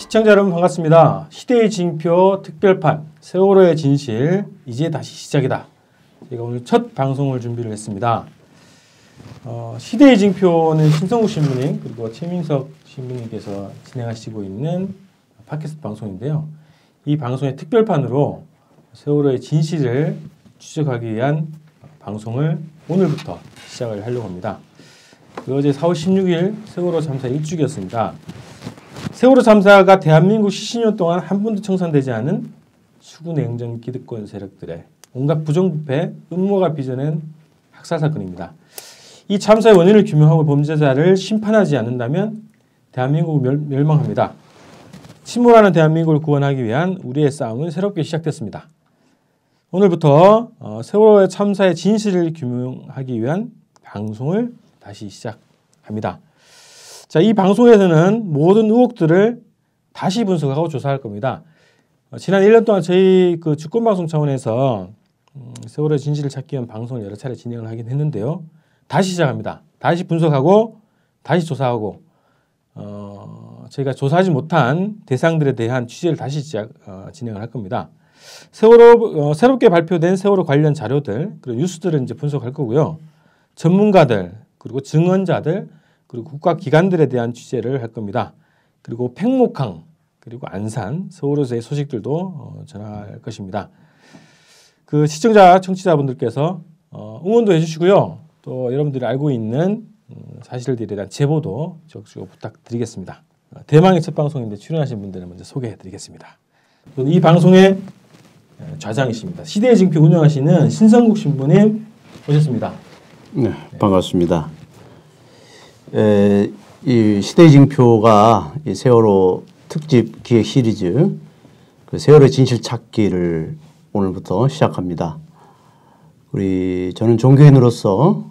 시청자 여러분 반갑습니다. 시대의 징표 특별판 세월호의 진실 이제 다시 시작이다. 제가 오늘 첫 방송을 준비를 했습니다. 시대의 징표는 신성국 신부님 그리고 최민석 신부님께서 진행하시고 있는 팟캐스트 방송인데요. 이 방송의 특별판으로 세월호의 진실을 추적하기 위한 방송을 오늘부터 시작을 하려고 합니다. 어제 4월 16일 세월호 참사 일주기였습니다. 세월호 참사가 대한민국 70년 동안 한 번도 청산되지 않은 수구냉전 기득권 세력들의 온갖 부정부패, 음모가 빚어낸 학살사건입니다. 이 참사의 원인을 규명하고 범죄자를 심판하지 않는다면 대한민국은 멸망합니다. 침몰하는 대한민국을 구원하기 위한 우리의 싸움은 새롭게 시작됐습니다. 오늘부터 세월호 참사의 진실을 규명하기 위한 방송을 다시 시작합니다. 자, 이 방송에서는 모든 의혹들을 다시 분석하고 조사할 겁니다. 지난 1년 동안 저희 그 주권방송 차원에서 세월호의 진실을 찾기 위한 방송을 여러 차례 진행을 하긴 했는데요. 다시 시작합니다. 다시 분석하고 다시 조사하고 저희가 조사하지 못한 대상들에 대한 취재를 다시 진행을 할 겁니다. 세월호 새롭게 발표된 세월호 관련 자료들 그리고 뉴스들을 이제 분석할 거고요. 전문가들 그리고 증언자들 그리고 국가기관들에 대한 취재를 할 겁니다. 그리고 팽목항 그리고 안산 세월호의 소식들도 전할 것입니다. 그 시청자 청취자분들께서 응원도 해주시고요. 또 여러분들이 알고 있는 사실들에 대한 제보도 적극 부탁드리겠습니다. 대망의 첫 방송인데 출연하신 분들은 먼저 소개해드리겠습니다. 이 방송의 좌장이십니다. 시대의 징표 운영하시는 신성국 신부님 오셨습니다. 네, 반갑습니다. 이 시대의 징표가 이 세월호 특집 기획 시리즈 그 세월호의 진실 찾기를 오늘부터 시작합니다. 저는 종교인으로서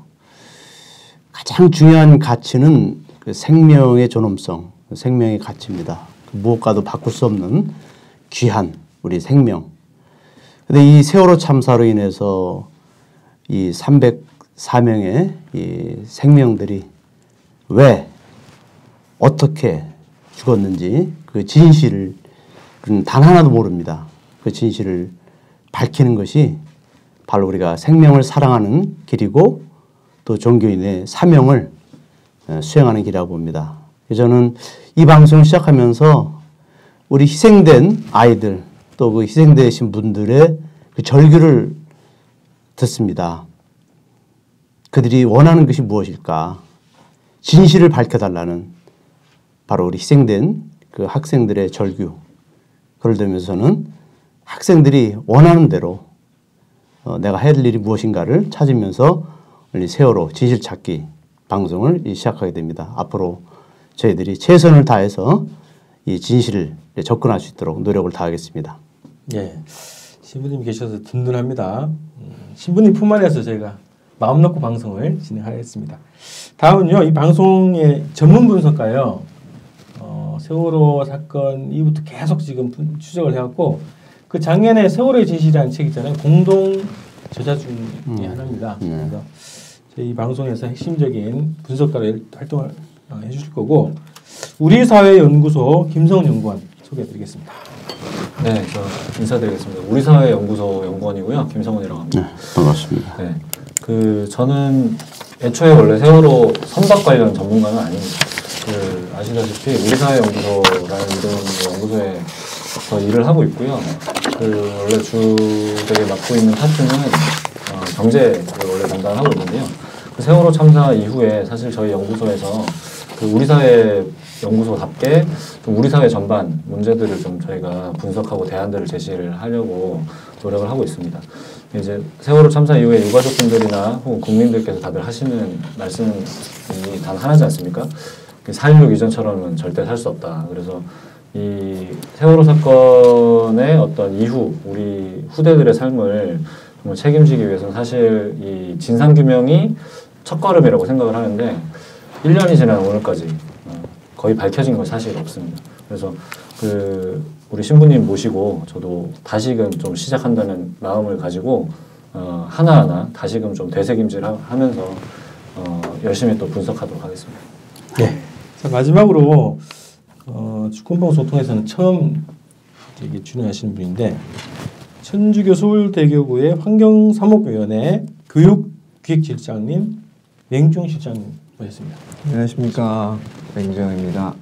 가장 중요한 가치는 그 생명의 존엄성, 생명의 가치입니다. 무엇과도 바꿀 수 없는 귀한 우리 생명. 근데 이 세월호 참사로 인해서 이 304명의 이 생명들이 왜 어떻게 죽었는지 그 진실을 단 하나도 모릅니다. 그 진실을 밝히는 것이 바로 우리가 생명을 사랑하는 길이고 또 종교인의 사명을 수행하는 길이라고 봅니다. 저는 이 방송을 시작하면서 우리 희생된 아이들 또 그 희생되신 분들의 그 절규를 듣습니다. 그들이 원하는 것이 무엇일까? 진실을 밝혀달라는 바로 우리 희생된 그 학생들의 절규. 그걸 들으면서는 학생들이 원하는 대로 내가 해야 될 일이 무엇인가를 찾으면서 세월호 진실 찾기 방송을 시작하게 됩니다. 앞으로 저희들이 최선을 다해서 이 진실을 접근할 수 있도록 노력을 다하겠습니다. 예, 신부님 계셔서 든든합니다. 신부님 품 안에서 저희가 마음 놓고 방송을 진행하겠습니다. 다음은요, 이 방송의 전문 분석가요. 세월호 사건 이후부터 계속 지금 추적을 해왔고 그 작년에 세월호의 진실이라는 책 있잖아요. 공동 저자 중에 하나입니다. 그래서 저희 방송에서 핵심적인 분석가로 활동을 해주실 거고 우리사회연구소 김성훈 연구원 소개해드리겠습니다. 네, 저 인사드리겠습니다. 우리사회연구소 연구원이고요. 김성훈이라고 합니다. 네, 반갑습니다. 네, 저는 애초에 원래 세월호 선박 관련 전문가는 아닙니다. 아시다시피 우리사회연구소라는 이름 연구소에서 일을 하고 있고요. 원래 주되게 맡고 있는 파트는 경제를 원래 담당하고 있는데요. 세월호 참사 이후에 사실 저희 연구소에서 우리사회 연구소답게 좀 우리 사회 전반 문제들을 좀 저희가 분석하고 대안들을 제시를 하려고 노력을 하고 있습니다. 이제 세월호 참사 이후에 유가족분들이나 혹은 국민들께서 다들 하시는 말씀이 단 하나지 않습니까? 4.16 이전처럼은 절대 살 수 없다. 그래서 이 세월호 사건의 어떤 이후 우리 후대들의 삶을 정말 책임지기 위해서는 사실 이 진상규명이 첫걸음이라고 생각을 하는데 1년이 지난 오늘까지 거의 밝혀진 건 사실 없습니다. 그래서 우리 신부님 모시고 저도 다시금 좀 시작한다는 마음을 가지고 하나하나 다시금 좀 되새김질 하면서 열심히 또 분석하도록 하겠습니다. 네. 자, 마지막으로 주권방 소통에서는 처음 이게 출연하시는 분인데 천주교 서울대교구의 환경사목위원회 교육기획실장님 맹중 실장님 모셨습니다. 안녕하십니까, 맹정입니다.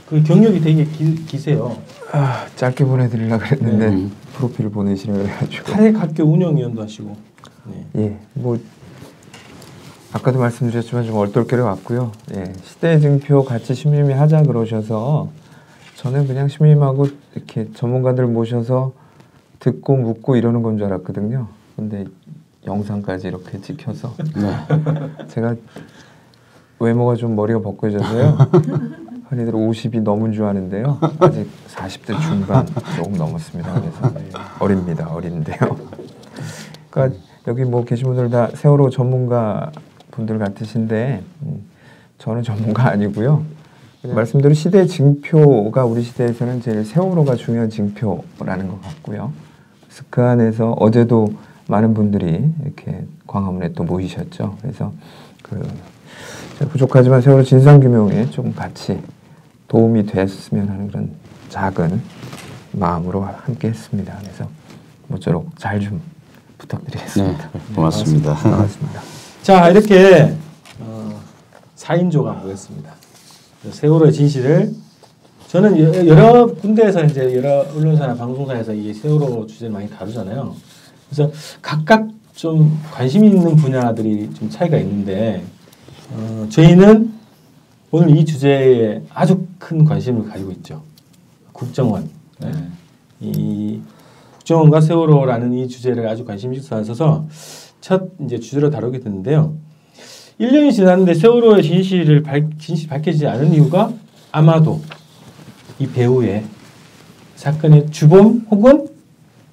그 경력이 되게 기세요. 짧게 보내드리려고 그랬는데 프로필을 보내시려고 해가지고. 카렉학교 운영위원도 하시고. 네. 예, 뭐 아까도 말씀드렸지만 좀 얼떨결에 왔고요. 예, 시대의 징표 같이 심심히 하자 그러셔서 저는 그냥 심심하고 이렇게 전문가들 모셔서 듣고 묻고 이러는 건 줄 알았거든요. 근데 영상까지 이렇게 찍혀서 제가 외모가 좀 머리가 벗겨져서요. 흔히들 50이 넘은 줄 아는데요. 아직 40대 중반 조금 넘었습니다. 그래서 어립니다. 어린데요. 그러니까 여기 뭐 계신 분들 다 세월호 전문가 분들 같으신데 저는 전문가 아니고요. 말씀대로 시대 징표가 우리 시대에서는 제일 세월호가 중요한 징표라는 것 같고요. 그래서 그 안에서 어제도 많은 분들이 이렇게 광화문에 또 모이셨죠. 그래서 제가 부족하지만 세월호 진상규명에 조금 같이 도움이 됐으면 하는 그런 작은 마음으로 함께 했습니다. 그래서 모쪼록 잘 좀 부탁드리겠습니다. 네, 고맙습니다. 반갑습니다. 자, 이렇게 4인조가 모였습니다. 세월호의 진실을 저는 여러 군데에서 이제 여러 언론사나 방송사에서 이 세월호 주제를 많이 다루잖아요. 그래서 각각 좀 관심 있는 분야들이 좀 차이가 있는데 저희는 오늘 이 주제에 아주 큰 관심을 가지고 있죠. 국정원. 네. 이 국정원과 세월호라는 이 주제를 아주 관심 있어서 첫 이제 주제로 다루게 됐는데요. 1년이 지났는데 세월호의 진실이 밝혀지지 않은 이유가 아마도 이 배우의 사건의 주범 혹은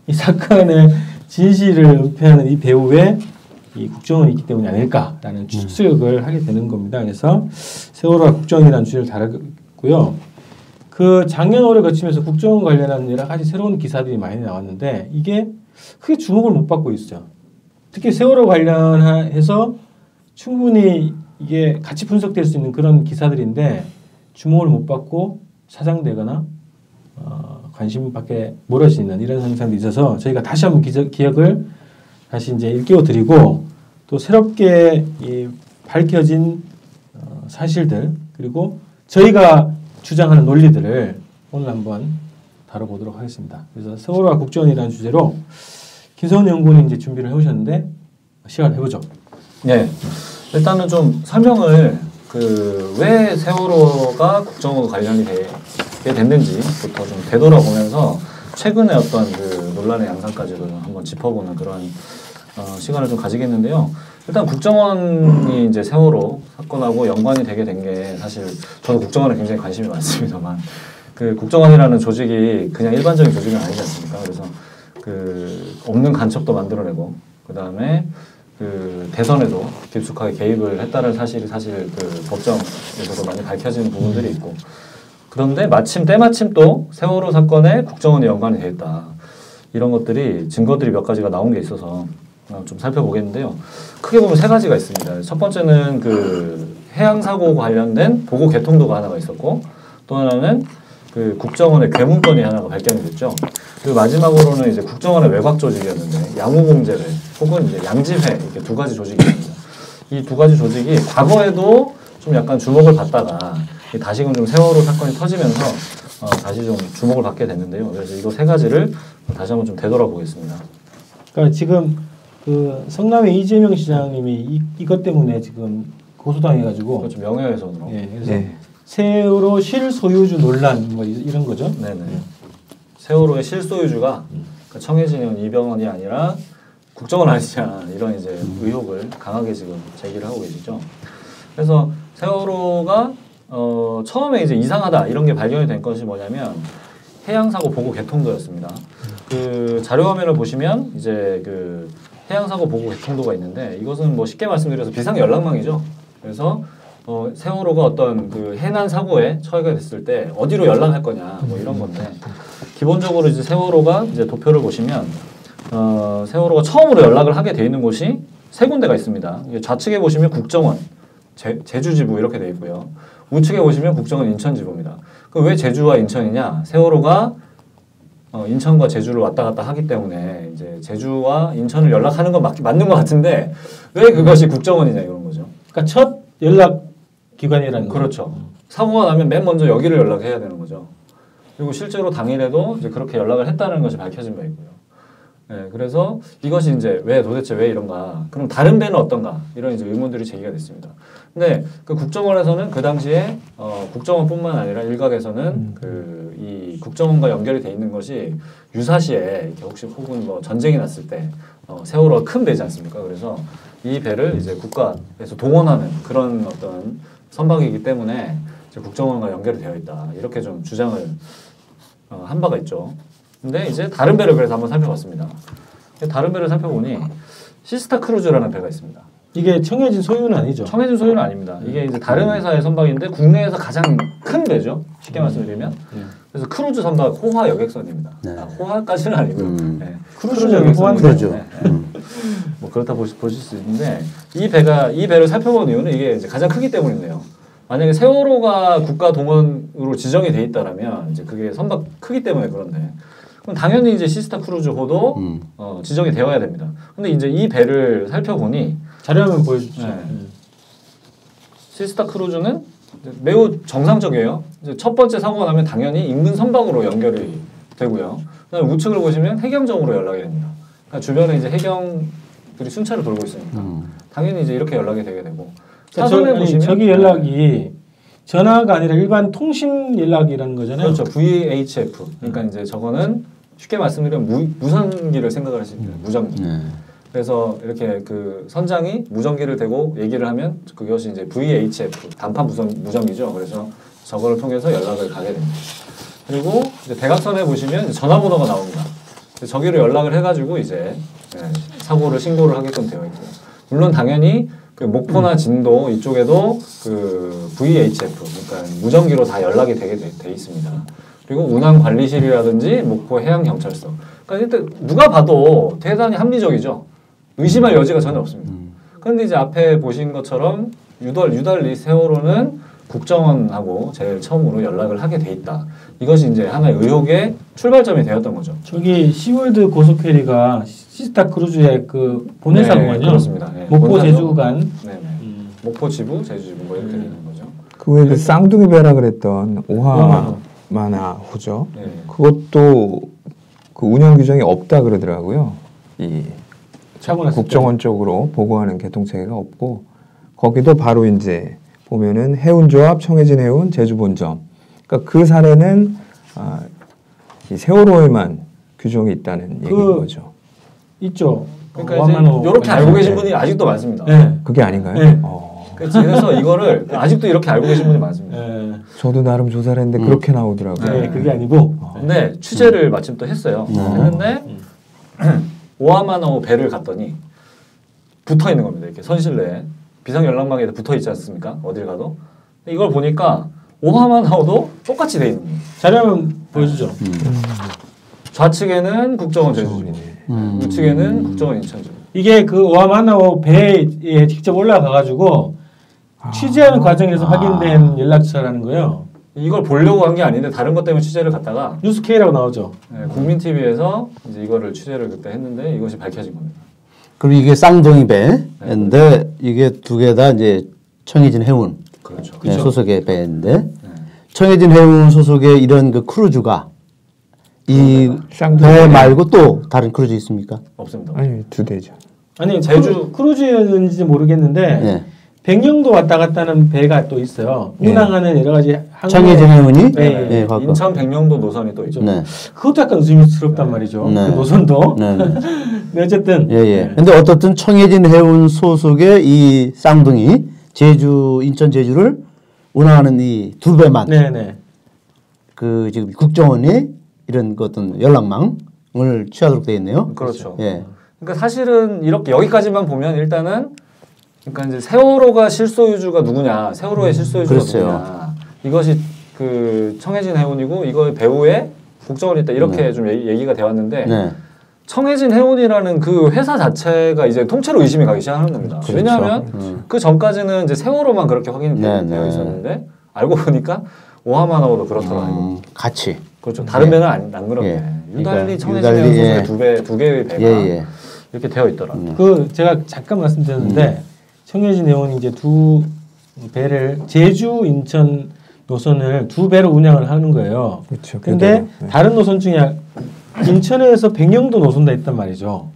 이 사건의 진실을 은폐하는 이 배우의 이 국정원이 있기 때문이 아닐까라는 추측을 하게 되는 겁니다. 그래서 세월호와 국정원이라는 주제를 다루고요. 그 작년 올해 거치면서 국정원 관련한 여러 가지 새로운 기사들이 많이 나왔는데 이게 크게 주목을 못 받고 있어요. 특히 세월호 관련해서 충분히 이게 같이 분석될 수 있는 그런 기사들인데 주목을 못 받고 사장되거나 관심 밖에 멀어지는 이런 현상도 있어서 저희가 다시 한번 기억을 다시 이제 일깨워드리고 또 새롭게 이 밝혀진 사실들 그리고 저희가 주장하는 논리들을 오늘 한번 다뤄보도록 하겠습니다. 그래서 세월호와 국정원이라는 주제로 김성훈 연구원이 이제 준비를 해오셨는데 시작을 해보죠. 네, 일단은 좀 설명을 왜 세월호가 국정원과 관련이 되게 됐는지부터 좀 되돌아보면서 최근에 어떤 그 논란의 양상까지도 한번 짚어보는 그런 시간을 좀 가지겠는데요. 일단 국정원이 이제 세월호 사건하고 연관이 되게 된 게 사실 저도 국정원에 굉장히 관심이 많습니다만 그 국정원이라는 조직이 그냥 일반적인 조직은 아니지 않습니까? 그래서 그 없는 간첩도 만들어내고 그 다음에 그 대선에도 깊숙하게 개입을 했다는 사실이 사실 그 법정에서도 많이 밝혀지는 부분들이 있고 그런데 때마침 또 세월호 사건에 국정원이 연관이 돼 있다. 이런 것들이 증거들이 몇 가지가 나온 게 있어서 좀 살펴보겠는데요. 크게 보면 세 가지가 있습니다. 첫 번째는 그 해양사고 관련된 보고 개통도가 하나가 있었고 또 하나는 그 국정원의 괴문건이 하나가 발견이 됐죠. 그리고 마지막으로는 이제 국정원의 외곽 조직이었는데 양우공제회 혹은 이제 양지회 이렇게 두 가지 조직이 있습니다. 이 두 가지 조직이 과거에도 좀 약간 주목을 받다가 다시금 좀 세월호 사건이 터지면서 다시 좀 주목을 받게 됐는데요. 그래서 이거 세 가지를 다시 한번 좀 되돌아보겠습니다. 그러니까 지금 그 성남의 이재명 시장님이 이것 때문에 지금 고소당해가지고 그렇죠. 명예훼손으로. 네, 그래서 세월호 실소유주 논란 뭐 이런 거죠. 네네. 세월호의 실소유주가 그러니까 청해진 의원 이병헌이 아니라 국정원 아니냐 이런 이제 의혹을 강하게 지금 제기를 하고 계시죠. 그래서 세월호가 처음에 이제 이상하다 이런 게 발견이 된 것이 뭐냐면 해양사고 보고 개통도였습니다. 그 자료 화면을 보시면 이제 그 해양사고 보고 개통도가 있는데 이것은 뭐 쉽게 말씀드려서 비상 연락망이죠. 그래서 세월호가 어떤 그 해난 사고에 처해가 됐을 때 어디로 연락할 거냐 뭐 이런 건데 기본적으로 이제 세월호가 이제 도표를 보시면 세월호가 처음으로 연락을 하게 돼 있는 곳이 세 군데가 있습니다. 좌측에 보시면 국정원 제주지부 이렇게 돼 있고요. 우측에 보시면 국정원 인천지부입니다. 그 왜 제주와 인천이냐? 세월호가 인천과 제주를 왔다 갔다 하기 때문에 이제 제주와 인천을 연락하는 건 맞는 것 같은데 왜 그것이 국정원이냐 이런 거죠. 그러니까 첫 연락 기관이라는 거죠. 그렇죠. 사고가 나면 맨 먼저 여기를 연락해야 되는 거죠. 그리고 실제로 당일에도 이제 그렇게 연락을 했다는 것이 밝혀진 바 있고요. 네, 그래서 이것이 이제 도대체 왜 이런가? 그럼 다른 배는 어떤가? 이런 이제 의문들이 제기가 됐습니다. 근데 그 국정원에서는 그 당시에 국정원뿐만 아니라 일각에서는 이 국정원과 연결이 돼 있는 것이 유사시에 이렇게 혹시 혹은 뭐 전쟁이 났을 때 세월호가 큰 배지 않습니까? 그래서 이 배를 이제 국가에서 동원하는 그런 어떤 선박이기 때문에 이제 국정원과 연결이 되어 있다 이렇게 좀 주장을 한 바가 있죠. 근데 이제 다른 배를 그래서 한번 살펴봤습니다. 다른 배를 살펴보니 시스타 크루즈라는 배가 있습니다. 이게 청해진 소유는 아니죠? 청해진 소유는 아닙니다. 이게 이제 다른 회사의 선박인데 국내에서 가장 큰 배죠. 쉽게 말씀드리면. 그래서 크루즈 선박 호화 여객선입니다. 네. 호화까지는 아니고요. 네. 크루즈 여객선. 크루즈. 뭐 그렇다 보실 수 있는데 이 배를 살펴본 이유는 이게 이제 가장 크기 때문인데요. 만약에 세월호가 국가 동원으로 지정이 돼 있다라면 이제 그게 선박 크기 때문에 그런데 그럼 당연히 이제 시스타 크루즈호도 지정이 되어야 됩니다. 근데 이제 이 배를 살펴보니 자료 한번 보여주시죠. 네. 시스타 크루즈는 매우 정상적이에요. 이제 첫 번째 사고가 나면 당연히 인근 선박으로 연결이 되고요. 그다음에 우측을 보시면 해경정으로 연락이 됩니다. 그러니까 주변에 이제 해경들이 순찰을 돌고 있으니까 당연히 이제 이렇게 연락이 되게 되고. 사선에 보시면 저기 연락이 전화가 아니라 일반 통신 연락이라는 거잖아요. 그렇죠. VHF. 그러니까 이제 저거는 쉽게 말씀드리면 무전기를 생각을 하시면 돼요. 무전기. 그래서 이렇게 그 선장이 무전기를 대고 얘기를 하면 그것이 이제 VHF 단파 무전기죠. 그래서 저거를 통해서 연락을 가게 됩니다. 그리고 이제 대각선에 보시면 전화번호가 나옵니다. 저기로 연락을 해가지고 이제 사고를 신고를 하게끔 되어 있고요. 물론 당연히 그 목포나 진도 이쪽에도 그 VHF 그러니까 무전기로 다 연락이 되게 돼 있습니다. 그리고 운항관리실이라든지 목포 해양경찰서. 그러니까 일단 누가 봐도 대단히 합리적이죠. 의심할 여지가 전혀 없습니다. 그런데 이제 앞에 보신 것처럼 유달리 세월호는 국정원하고 제일 처음으로 연락을 하게 돼 있다. 이것이 이제 하나의 의혹의 출발점이 되었던 거죠. 저기 시월드 고속페리가 시스타 크루즈의 그 본회사구만요. 네, 그렇습니다. 네, 목포 제주 간. 네네. 목포 지부, 제주 지부 뭐 이렇게 되는 거죠. 그 외에 그 쌍둥이 배라 그랬던 오하마나호죠. 네. 그것도 그 운영 규정이 없다 그러더라고요. 이 국정원 쪽으로 보고하는 개통체계가 없고 거기도 바로 이제 보면은 해운조합, 청해진 해운, 제주본점. 그러니까 그 사례는 이 세월호에만 규정이 있다는 얘기인 거죠. 있죠. 그러니까 이제 이렇게 알고 계신 분이 아직도 많습니다. 네. 그게 아닌가요? 네. 그래서 이거를 아직도 이렇게 알고 계신 분이 많습니다. 네. 저도 나름 조사를 했는데 그렇게 나오더라고요. 네, 그게 아니고. 근데 취재를 마침 또 했어요. 했는데 오하마나호 배를 갔더니 붙어 있는 겁니다. 이렇게 선실내에 비상 연락망에 붙어 있지 않습니까? 어딜 가도. 이걸 보니까 오하마나호도 똑같이 돼 있는 거예요. 자료 한번 보여주죠. 좌측에는 국정원 제주지부, 우측에는 국정원 인천지부. 이게 그 오하마나호 배에 직접 올라가가지고 취재하는 과정에서 확인된 연락처라는 거예요. 이걸 보려고 한 게 아닌데 다른 것 때문에 취재를 갔다가 뉴스K라고 나오죠. 네, 국민TV에서 이제 이거를 취재를 그때 했는데 이것이 밝혀진 겁니다. 그럼 이게 쌍둥이 배인데 이게 두 개 다 이제 청해진 해운 그렇죠. 네, 소속의 배인데 청해진 해운 소속의 이런 그 크루즈가 이 배 말고 또 다른 크루즈 있습니까? 없습니다. 아니 두 대죠. 아니 제주 크루즈였는지 모르겠는데 네. 백령도 왔다 갔다 하는 배가 또 있어요. 운항하는 여러 가지 청해진 해운이 네. 네, 인천 백령도 노선이 또 있죠. 네. 그것도 약간 의심스럽단 말이죠. 네. 그 노선도. 네. 네, 어쨌든. 예. 근데 어떻든 청해진 해운 소속의 이 쌍둥이 인천 제주를 운항하는 이 두 배만 네네. 그 지금 국정원이 이런 그 어떤 연락망을 취하도록 되어 있네요. 그렇죠. 예. 그러니까 사실은 이렇게 여기까지만 보면 일단은 그러니까 이제 세월호가 실소유주가 누구냐, 세월호의 실소유주가 그렇죠. 누구냐, 이것이 그 청해진 해운이고 이거 배후에 국정원이 있다 이렇게 좀 얘기가 되었는데 네. 청해진 해운이라는 그 회사 자체가 이제 통째로 의심이 가기 시작하는 겁니다. 왜냐하면 그 전까지는 이제 세월호만 그렇게 확인이 되어 있었는데 알고 보니까 오하마나오도 그렇더라고요. 같이. 그렇죠. 다른 배는 안 그렇네. 예. 유달리 그러니까 청해진 유달리, 두 개의 배가 이렇게 되어 있더라고요. 그 제가 잠깐 말씀드렸는데 청해진 해운이 이제 두 배를 제주 인천 노선을 두 배로 운항을 하는 거예요. 그렇죠. 근데 다른 노선 중에 인천에서 백령도 노선도 있단 말이죠.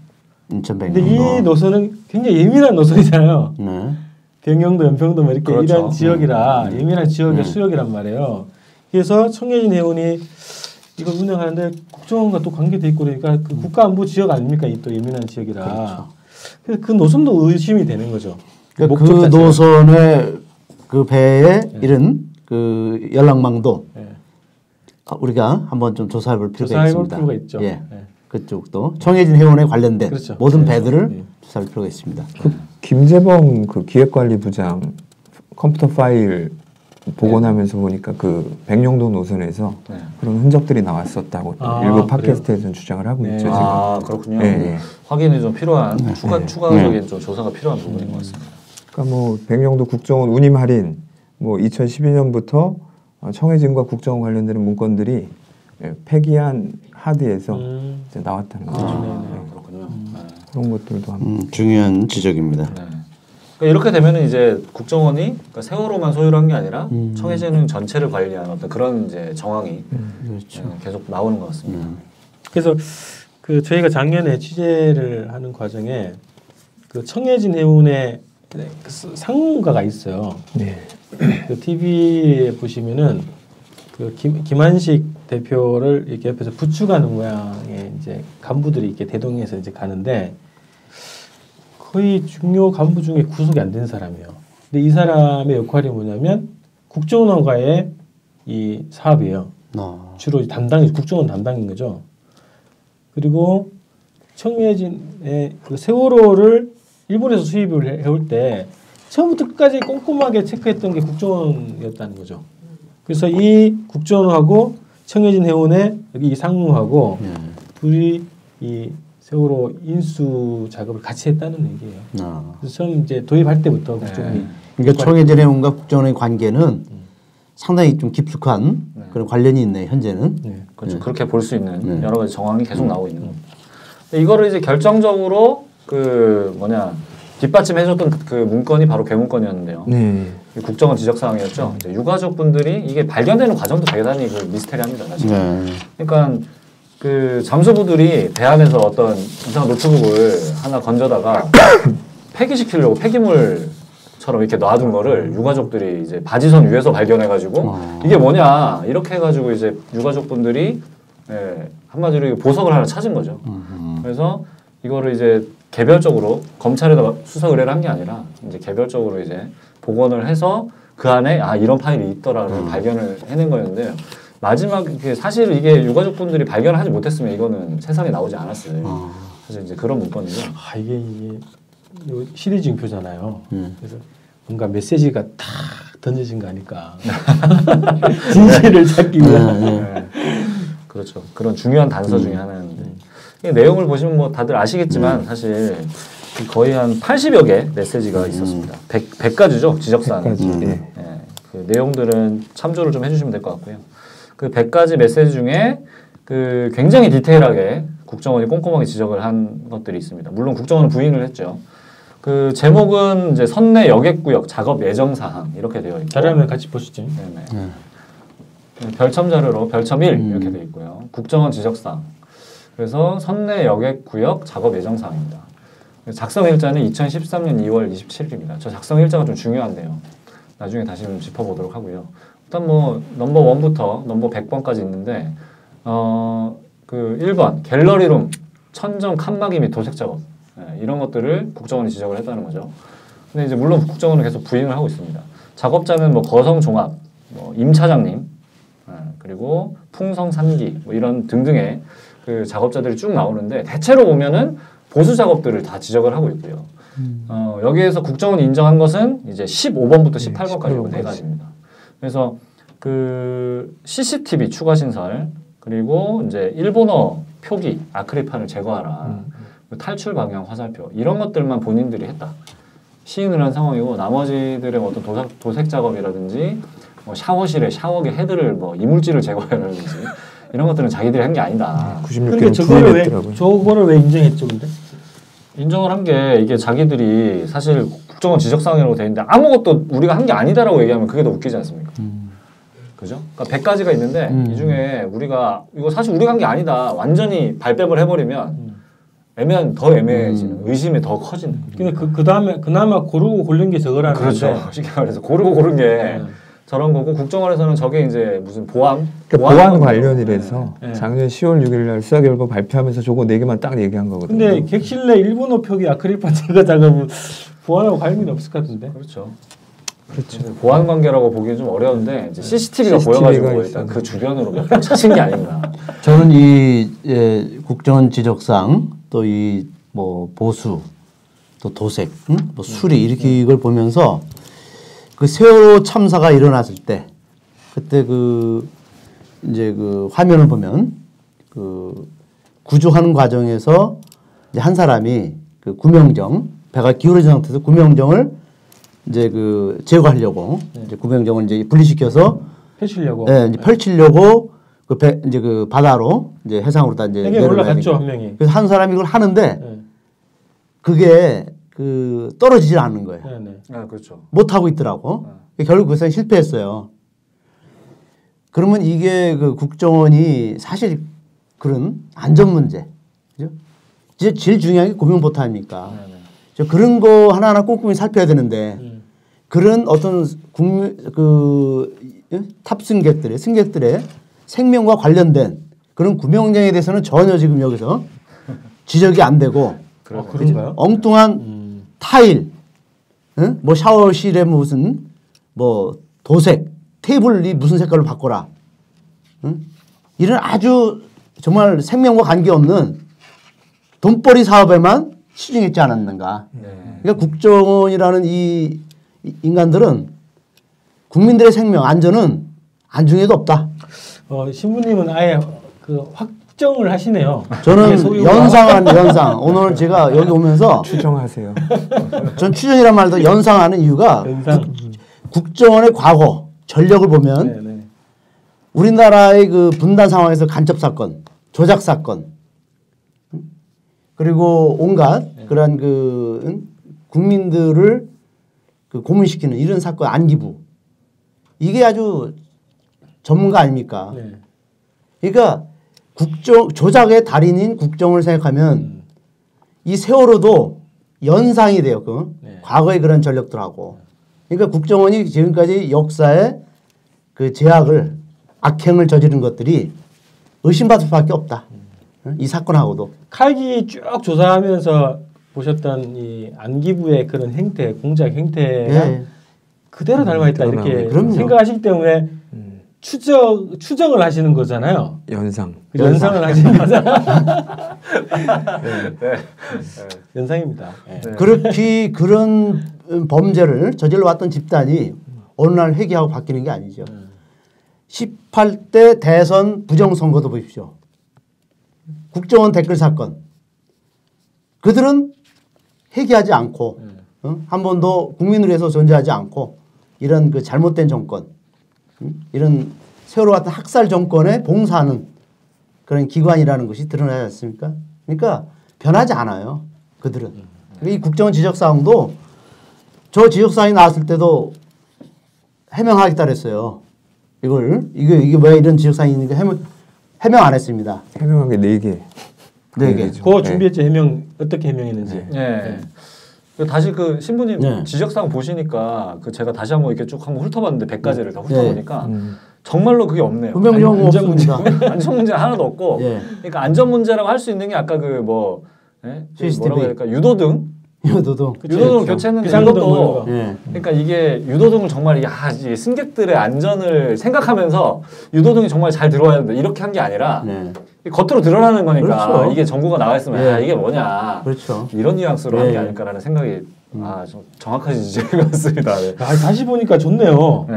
인천 근데 백령도. 이 노선은 굉장히 예민한 노선이잖아요. 네. 백령도, 연평도 뭐 이렇게 그렇죠. 이런 지역이라 예민한 지역의 수역이란 말이에요. 그래서 청해진 해운이 이걸 운영하는데 국정원과 또 관계돼 있고 그러니까 그 국가안보 지역 아닙니까? 이 또 예민한 지역이라. 그렇죠. 그래서 그 노선도 의심이 되는 거죠. 그러니까 그 목적 자체가. 노선의 그 배에 이런 그 연락망도 예. 우리가 한번 좀 조사해볼 필요가 조사해볼 있습니다. 필요가 있죠. 예. 예. 그쪽도 청해진 해운에 관련된 그렇죠. 모든 그렇죠. 배들을 예. 조사할 필요가 있습니다. 그 김재범 그 기획관리부장 컴퓨터 파일 복원하면서 보니까 그 백령도 노선에서 네. 그런 흔적들이 나왔었다고 또 아, 일부 그래요? 팟캐스트에서는 주장을 하고 네. 있죠. 지금. 아 그렇군요. 예, 예. 확인이 좀 필요한 추가적인 네. 좀 조사가 필요한 부분인 것 같습니다. 그러니까 뭐 백령도 국정원 운임 할인 뭐 2012년부터 청해진과 국정원 관련되는 문건들이 폐기한 하드에서 이제 나왔다는 거죠. 그렇군요. 그런 것들도 한번 중요한 지적입니다. 네. 그러니까 이렇게 되면은 이제 국정원이 그러니까 세월호만 소유를 한 게 아니라 청해진 전체를 관리하는 어떤 그런 이제 정황이 그렇죠. 계속 나오는 것 같습니다. 그래서 그 저희가 작년에 취재를 하는 과정에 그 청해진 해운의 그 상무가가 있어요. 네. 그 TV에 보시면은 그 김한식 대표를 이렇게 옆에서 부축하는 모양의 이제 간부들이 이렇게 대동해서 이제 가는데 거의 중요 간부 중에 구속이 안 된 사람이에요. 근데 이 사람의 역할이 뭐냐면 국정원과의 이 사업이에요. 주로 담당이 국정원 담당인 거죠. 그리고 청해진의 그 세월호를 일본에서 수입을 해올 때 처음부터 끝까지 꼼꼼하게 체크했던 게 국정원이었다는 거죠. 그래서 이 국정원하고 청해진 해운의 여기 이 상무하고 둘이 이 세월호 인수 작업을 같이 했다는 얘기예요. 그래서 처음 이제 도입할 때부터 국정원이 그러니까 청해진 해운과 국정원의 관계는 상당히 좀 깊숙한 그런 관련이 있네 현재는. 그렇죠. 그렇게 볼 수 있는 여러 가지 정황이 계속 나오고 있는 겁니다. 근데 이거를 이제 결정적으로 그 뭐냐 뒷받침해줬던 그 문건이 바로 괴문건이었는데요. 네. 국정원 지적 사항이었죠. 이제 유가족 분들이 이게 발견되는 과정도 대단히 그 미스테리합니다, 사실. 그러니까 그 잠수부들이 배 안에서 어떤 이상한 노트북을 하나 건져다가 폐기시키려고 폐기물처럼 이렇게 놔둔 거를 유가족들이 이제 바지선 위에서 발견해가지고 이게 뭐냐 이렇게 해가지고 이제 유가족분들이 한마디로 보석을 하나 찾은 거죠. 그래서 이거를 이제 개별적으로 검찰에다 수사 의뢰를 한 게 아니라 이제 개별적으로 이제 복원을 해서 그 안에 이런 파일이 있더라를 발견을 해낸 거였는데요. 마지막 사실 이게 유가족분들이 발견을 하지 못했으면 이거는 세상에 나오지 않았어요. 사실 이제 그런 문건이죠. 이게 시대징표잖아요. 그래서 뭔가 메시지가 탁 던져진 거 아닐까. 진실을 찾기 위한. 그렇죠. 그런 중요한 단서 중에 하나였는데 이 내용을 보시면 뭐 다들 아시겠지만 사실 거의 한 80여 개 메시지가 있었습니다. 100가지죠. 지적사항. 그 내용들은 참조를 좀 해주시면 될 것 같고요. 그 100가지 메시지 중에 그 굉장히 디테일하게 국정원이 꼼꼼하게 지적을 한 것들이 있습니다. 물론 국정원은 부인을 했죠. 그 제목은 이제 선내 여객구역 작업 예정 사항 이렇게 되어 있고 자료화면 같이 보시죠. 네네. 별첨 자료로 별첨 1 이렇게 되어 있고요. 국정원 지적사항. 그래서 선내 여객구역 작업 예정 사항입니다. 작성 일자는 2013년 2월 27일입니다. 저 작성 일자가 좀 중요한데요. 나중에 다시 좀 짚어보도록 하고요. 일단 뭐 넘버 1부터 넘버 100번까지 있는데 그 1번 갤러리룸 천정 칸막이 및 도색 작업 이런 것들을 국정원이 지적을 했다는 거죠. 근데 이제 물론 국정원은 계속 부인을 하고 있습니다. 작업자는 뭐 거성종합, 뭐 임 차장님 그리고 풍성 산기 뭐 이런 등등의 그 작업자들이 쭉 나오는데 대체로 보면은 보수 작업들을 다 지적을 하고 있고요. 여기에서 국정원이 인정한 것은 이제 15번부터 18번까지 네 가지입니다. 그래서 그 CCTV 추가 신설 그리고 이제 일본어 표기 아크릴판을 제거하라 탈출 방향 화살표 이런 것들만 본인들이 했다 시인을 한 상황이고 나머지들의 어떤 도색 작업이라든지 뭐 샤워실에 샤워기 헤드를 뭐 이물질을 제거해라든지 이런 것들은 자기들이 한 게 아니다. 96개는 저거를 왜 인정했죠, 근데? 인정을 한 게 이게 자기들이 사실 국정원 지적사항이라고 돼 있는데 아무것도 우리가 한 게 아니다라고 얘기하면 그게 더 웃기지 않습니까? 그죠? 그러니까 100가지가 있는데 이 중에 우리가 이거 사실 우리가 한 게 아니다. 완전히 발뺌을 해버리면 더 애매해지는 의심이 더 커지는. 근데 그 다음에 그나마 고르고 고른 게 저거라는 그렇죠. 건데. 쉽게 말해서 고르고 고른 게 저런 거고 국정원에서는 저게 이제 무슨 보안 보안 관련이라서 작년 10월 6일 날 수사 결과 발표하면서 저거 4개만 딱 얘기한 거거든요. 근데 객실 내 일본어 표기 아크릴판 제거 작업은 보안하고 관련이 없을 것 같은데. 그렇죠. 보안 관계라고 보기는 좀 어려운데 이제 CCTV가 보여가지고 일단 그 주변으로 몇 번 찾은 게 아닌가. 저는 이 국정원 지적상 또 이 뭐 보수 또 도색, 뭐 수리 이렇게 이걸 보면서 그 세월호 참사가 일어났을 때 그때 이제 화면을 보면 구조하는 과정에서 이제 한 사람이 구명정 배가 기울어진 상태에서 구명정을 이제 제거하려고 이제 구명정을 이제 분리시켜서 펼치려고. 이제 펼치려고 이제 바다로 이제 해상으로 다 이제 올라갔죠, 한 명이. 그래서 한 사람이 이걸 하는데 그게 떨어지질 않는 거예요. 아, 그렇죠. 못 하고 있더라고. 결국 그 사람이 실패했어요. 그러면 이게 국정원이 사실 그런 안전 문제, 그죠? 제일 중요한 게 고명보트 아닙니까? 그런 거 하나하나 꼼꼼히 살펴야 되는데 그런 어떤 승객들의 생명과 관련된 그런 구명정에 대해서는 전혀 지금 여기서 지적이 안 되고 그런가요? 엉뚱한 타일, 뭐 샤워실에 무슨 뭐 도색, 테이블이 무슨 색깔로 바꿔라. 이런 아주 정말 생명과 관계없는 돈벌이 사업에만 치중했지 않았는가. 그러니까 국정원이라는 이 인간들은 국민들의 생명 안전은 안중에도 없다. 신부님은 아예 확정을 하시네요. 저는 연상. 오늘 제가 여기 오면서 추정하세요. 전 추정이란 말도 연상하는 이유가 국정원의 과거 전력을 보면 우리나라의 분단 상황에서 간첩 사건, 조작 사건, 그리고 온갖 그런 국민들을 고문시키는 이런 사건 안기부 이게 아주 전문가 아닙니까? 그러니까 조작의 달인인 국정을 생각하면 이 세월호도 연상이 돼요. 과거의 그런 전력들하고. 그러니까 국정원이 지금까지 역사의 제약을 악행을 저지른 것들이 의심받을 수밖에 없다. 이 사건하고도. 칼기 쭉 조사하면서 보셨던 이 안기부의 그런 행태, 공작 행태가 그대로 닮아있다 이렇게 생각하시기 때문에 추정을 하시는 거잖아요. 연상을 하시는 거잖아요. 연상입니다. 그렇게 그런 범죄를 저질러 왔던 집단이 어느 날 회개하고 바뀌는 게 아니죠. 18대 대선 부정선거도 보십시오. 국정원 댓글 사건. 그들은 회개하지 않고 한 번도 국민을 위해서 존재하지 않고 이런 잘못된 정권 이런 세월호 같은 학살 정권에 봉사하는 그런 기관이라는 것이 드러나지 않습니까? 그러니까 변하지 않아요. 그들은. 이 국정원 지적사항도 저 지적사항이 나왔을 때도 해명하겠다 그랬어요. 이게 왜 이런 지적사항이 있는가 해명 안 했습니다. 해명한 게 4개. 4개. 그거 준비했죠. 해명 어떻게 해명했는지. 다시 신부님 지적사항 보시니까 제가 다시 한번 이렇게 쭉 한번 훑어봤는데 100가지를 다 훑어보니까 정말로 그게 없네요. 분명히 없습니다. 안전 문제 하나도 없고, 그러니까 안전 문제라고 할 수 있는 게 아까 뭐라고 해야 될까 유도등 교체했는데 이것도 그러니까 이게 유도등을 정말 이 승객들의 안전을 생각하면서 유도등이 정말 잘 들어와야 된다 이렇게 한 게 아니라 겉으로 드러나는 거니까 그렇죠. 이게 정보가 나와 있으면 이게 뭐냐 그렇죠. 이런 뉘앙스로 한 게 아닐까라는 생각이 좀 정확하신 지적인 것 같습니다. 다시 보니까 좋네요.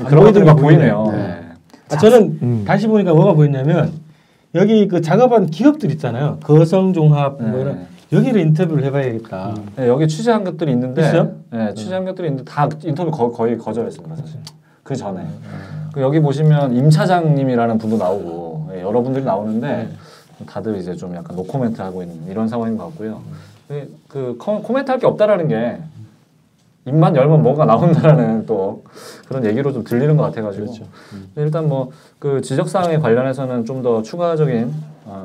그런 것들이 막 보이네요. 저는 다시 보니까 뭐가 보이냐면 여기 작업한 기업들 있잖아요. 거성종합 뭐 이런 여기를 인터뷰를 해봐야겠다. 여기 취재한 것들이 있는데 있어요? 취재한 것들이 있는데 다 인터뷰 거의 거절했습니다. 사실. 그 전에. 그 여기 보시면 임 차장님이라는 분도 나오고 예, 여러분들이 나오는데 다들 이제 좀 약간 노코멘트 하고 있는 이런 상황인 것 같고요. 그 코멘트 할 게 없다라는 게 입만 열면 뭐가 나온다라는 또 그런 얘기로 좀 들리는 것 같아가지고 그렇죠. 일단 뭐 그 지적사항에 관련해서는 좀 더 추가적인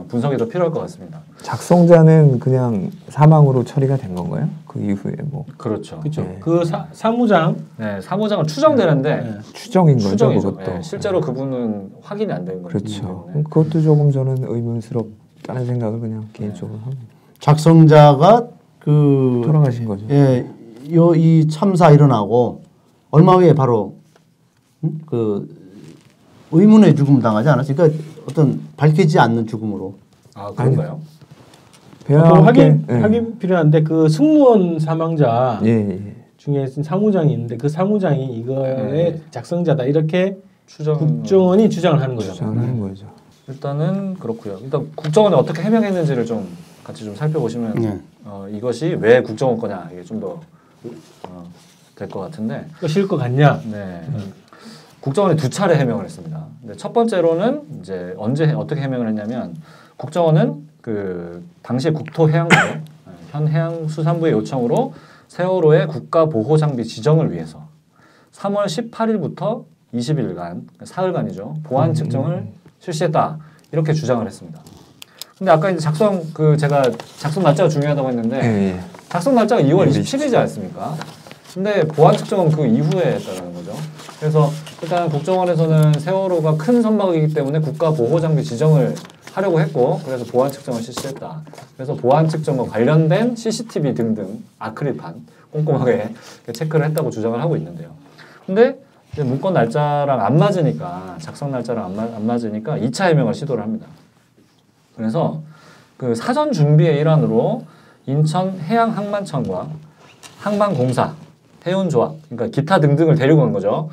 분석이 더 필요할 것 같습니다. 작성자는 그냥 사망으로 처리가 된 건가요? 그 이후에 뭐 그렇죠. 그렇죠. 네. 그 사무장 네, 사무장은 추정되는데 추정인 거죠, 추정이죠. 그것도. 네, 실제로 그분은 확인이 안 된 거죠. 그렇죠. 그것도 조금 저는 의문스럽다는 생각을 그냥 개인적으로 합니다. 작성자가 그 돌아가신 거죠. 예, 이 참사 일어나고 얼마 후에 바로 그 의문의 죽음 당하지 않았어요? 그러니까 어떤 밝히지 않는 죽음으로. 아 그런가요? 배와 또 함께, 확인 필요한데 그 승무원 사망자 예. 중에 사무장이 있는데 그 사무장이 이거의 작성자다 이렇게 국정원이 주장을 하는 거죠. 주장을 하는 거죠. 일단은 그렇고요. 일단 국정원이 어떻게 해명했는지를 좀 같이 좀 살펴보시면 네. 이것이 왜 국정원 거냐 이게 좀 더 될 것 같은데. 끝일 것 같냐? 네. 국정원이 두 차례 해명을 했습니다. 근데 첫 번째로는 이제 어떻게 해명을 했냐면 국정원은 그 당시 국토해양부 현 해양수산부의 요청으로 세월호의 국가보호장비 지정을 위해서 3월 18일부터 20일간 사흘간이죠 보안 측정을 실시했다 이렇게 주장을 했습니다. 근데 아까 이제 제가 작성 날짜가 중요하다고 했는데 작성 날짜가 2월 27일이지 않습니까? 근데 보안 측정은 그 이후에 했다는 거죠. 그래서 일단 국정원에서는 세월호가 큰 선박이기 때문에 국가보호장비 지정을 하려고 했고 그래서 보안 측정을 실시했다. 그래서 보안 측정과 관련된 CCTV 등등 아크릴판 꼼꼼하게 체크를 했다고 주장을 하고 있는데요. 근데 이제 문건 날짜랑 안 맞으니까 작성 날짜랑 안 맞으니까 2차 해명을 시도를 합니다. 그래서 그 사전 준비의 일환으로 인천해양항만청과 항만공사, 해운조합, 그러니까 기타 등등을 데리고 간 거죠.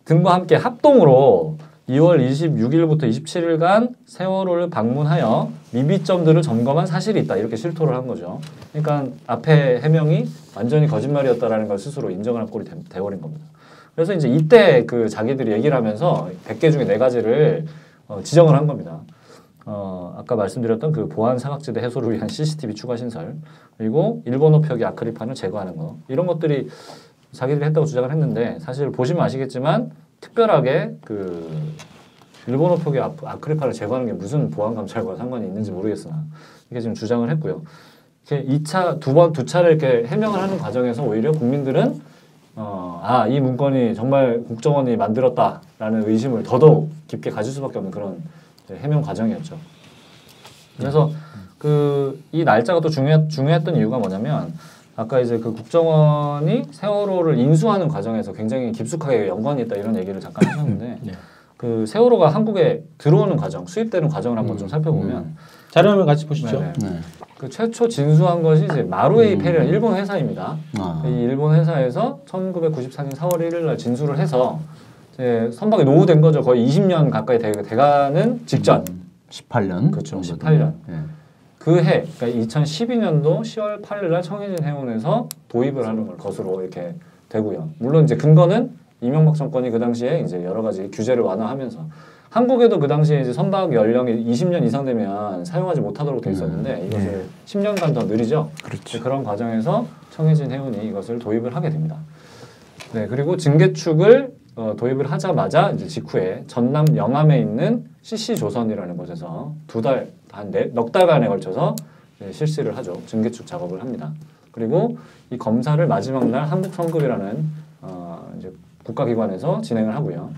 등과 함께 합동으로 2월 26일부터 27일간 세월호를 방문하여 미비점들을 점검한 사실이 있다. 이렇게 실토를 한 거죠. 그러니까 앞에 해명이 완전히 거짓말이었다라는 걸 스스로 인정할 꼴이 돼버린 겁니다. 그래서 이제 이때 그 자기들이 얘기를 하면서 100개 중에 4가지를 지정을 한 겁니다. 아까 말씀드렸던 그 보안 사각지대 해소를 위한 CCTV 추가 신설, 그리고 일본어 표기 아크릴판을 제거하는 거, 이런 것들이 자기들이 했다고 주장을 했는데 사실 보시면 아시겠지만 특별하게 그 일본어 표기 아크릴판을 제거하는 게 무슨 보안 감찰과 상관이 있는지 모르겠으나 이게 지금 주장을 했고요. 이렇게 2차 두 차례 이렇게 해명을 하는 과정에서 오히려 국민들은 이 문건이 정말 국정원이 만들었다라는 의심을 더더욱 깊게 가질 수밖에 없는 그런 해명 과정이었죠. 그래서 이 날짜가 또 중요했던 이유가 뭐냐면 아까 이제 그 국정원이 세월호를 인수하는 과정에서 굉장히 깊숙하게 연관이 있다 이런 얘기를 잠깐 하셨는데 그 세월호가 한국에 들어오는 과정, 수입되는 과정을 한번 좀 살펴보면 자료화면 같이 보시죠. 네. 그 최초 진수한 것이 이제 마루에이 페리라는 일본 회사입니다. 이 일본 회사에서 1994년 4월 1일 날 진수를 해서 이제 선박이 노후된 거죠. 거의 20년 가까이 돼가는 직전. 18년. 그렇죠. 18년. 네. 그 해, 그러니까 2012년도 10월 8일 날 청해진 해운에서 도입을 하는 걸 것으로 이렇게 되고요. 물론 이제 근거는 이명박 정권이 그 당시에 이제 여러 가지 규제를 완화하면서 한국에도 그 당시에 이제 선박 연령이 20년 이상 되면 사용하지 못하도록 돼 있었는데 이것을 10년간 더 느리죠. 그렇죠. 그런 과정에서 청해진 해운이 이것을 도입을 하게 됩니다. 네, 그리고 증개축을 도입을 하자마자 이제 직후에 전남 영암에 있는 CC조선이라는 곳에서 넉 달간에 걸쳐서 실시를 하죠. 증개축 작업을 합니다. 그리고 이 검사를 마지막 날 한국성급이라는 이제 국가기관에서 진행을 하고요.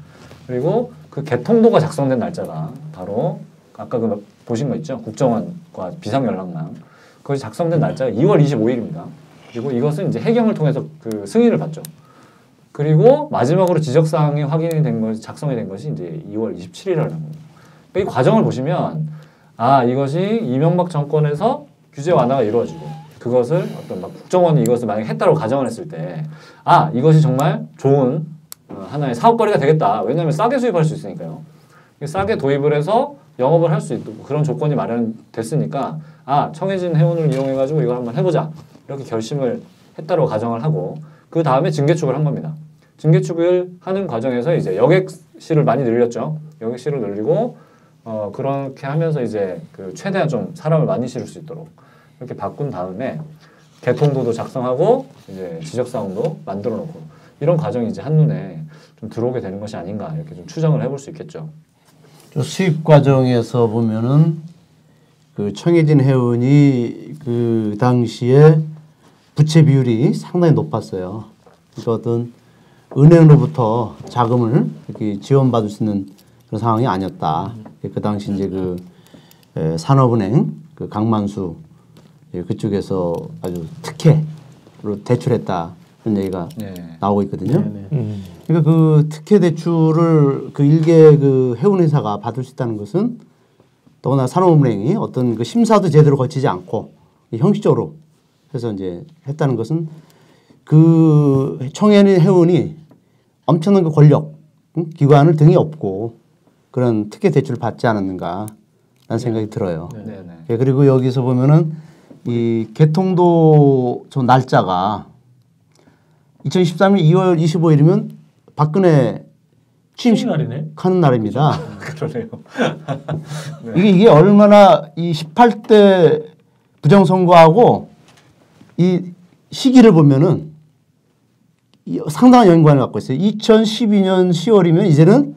그리고 그 개통도가 작성된 날짜가 바로 아까 그 보신 거 있죠? 국정원과 비상연락망. 그것이 작성된 날짜가 2월 25일입니다. 그리고 이것은 이제 해경을 통해서 그 승인을 받죠. 그리고 마지막으로 지적사항이 확인이 된 것이 작성이 된 것이 이제 2월 27일이라는 겁니다. 이 과정을 보시면 이것이 이명박 정권에서 규제 완화가 이루어지고 그것을 어떤 국정원이 이것을 만약에 했다고 가정을 했을 때 이것이 정말 좋은 하나의 사업거리가 되겠다. 왜냐하면 싸게 수입할 수 있으니까요. 싸게 도입을 해서 영업을 할 수 있고 그런 조건이 마련됐으니까 청해진 해운을 이용해가지고 이걸 한번 해보자. 이렇게 결심을 했다고 가정을 하고 그 다음에 증개축을 한 겁니다. 증개축을 하는 과정에서 이제 여객실을 많이 늘렸죠. 여객실을 늘리고 그렇게 하면서 이제 그 최대한 좀 사람을 많이 실을 수 있도록 이렇게 바꾼 다음에 개통도도 작성하고 이제 지적사항도 만들어 놓고 이런 과정이 이제 한눈에 좀 들어오게 되는 것이 아닌가 이렇게 좀 추정을 해볼 수 있겠죠. 수입 과정에서 보면은 그 청해진 해운이 그 당시에 부채 비율이 상당히 높았어요. 그러니까 어떤 은행으로부터 자금을 이렇게 지원받을 수 있는 그런 상황이 아니었다. 그 당시 이제 그 산업은행 그 강만수 그쪽에서 아주 특혜로 대출했다 그런 얘기가 나오고 있거든요. 그러니까 그 특혜 대출을 그 일개 그 해운회사가 받을 수 있다는 것은 더구나 산업은행이 어떤 그 심사도 제대로 거치지 않고 형식적으로 해서 이제 했다는 것은 그 청해진 해운이 엄청난 그 권력 기관을 등에 업고 그런 특혜 대출을 받지 않았는가 라는 생각이 들어요. 예, 그리고 여기서 보면은 이 개통도 저 날짜가 2013년 2월 25일이면 박근혜 취임식하는 날입니다. 그러네요. 이게 얼마나 이 18대 부정선거하고 이 시기를 보면은 상당한 연관을 갖고 있어요. 2012년 10월이면 이제는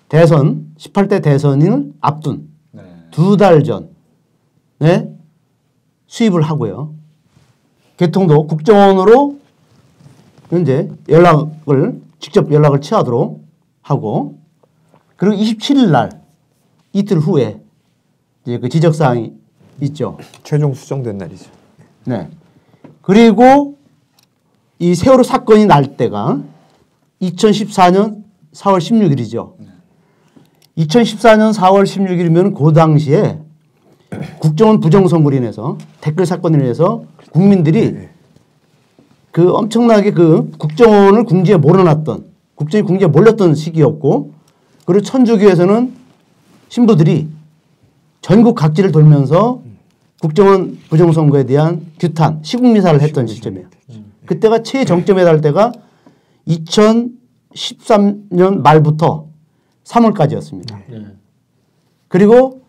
대선 18대 대선을 앞둔 두 달 전에 수입을 하고요. 개통도 국정원으로 이제 직접 연락을 취하도록 하고 그리고 27일 날 이틀 후에 이제 그 지적사항이 있죠. 최종 수정된 날이죠. 네. 그리고 이 세월호 사건이 날 때가 2014년 4월 16일이죠. 2014년 4월 16일이면 그 당시에 국정원 부정선거로 인해서 댓글 사건으로 인해서 국민들이 그 엄청나게 그 국정원을 궁지에 몰아놨던 국정이 궁지에 몰렸던 시기였고 그리고 천주교에서는 신부들이 전국 각지를 돌면서 국정원 부정선거에 대한 규탄, 시국미사를 했던 시점이에요. 그때가 최정점에 달 때가 2013년 말부터 3월까지였습니다. 그리고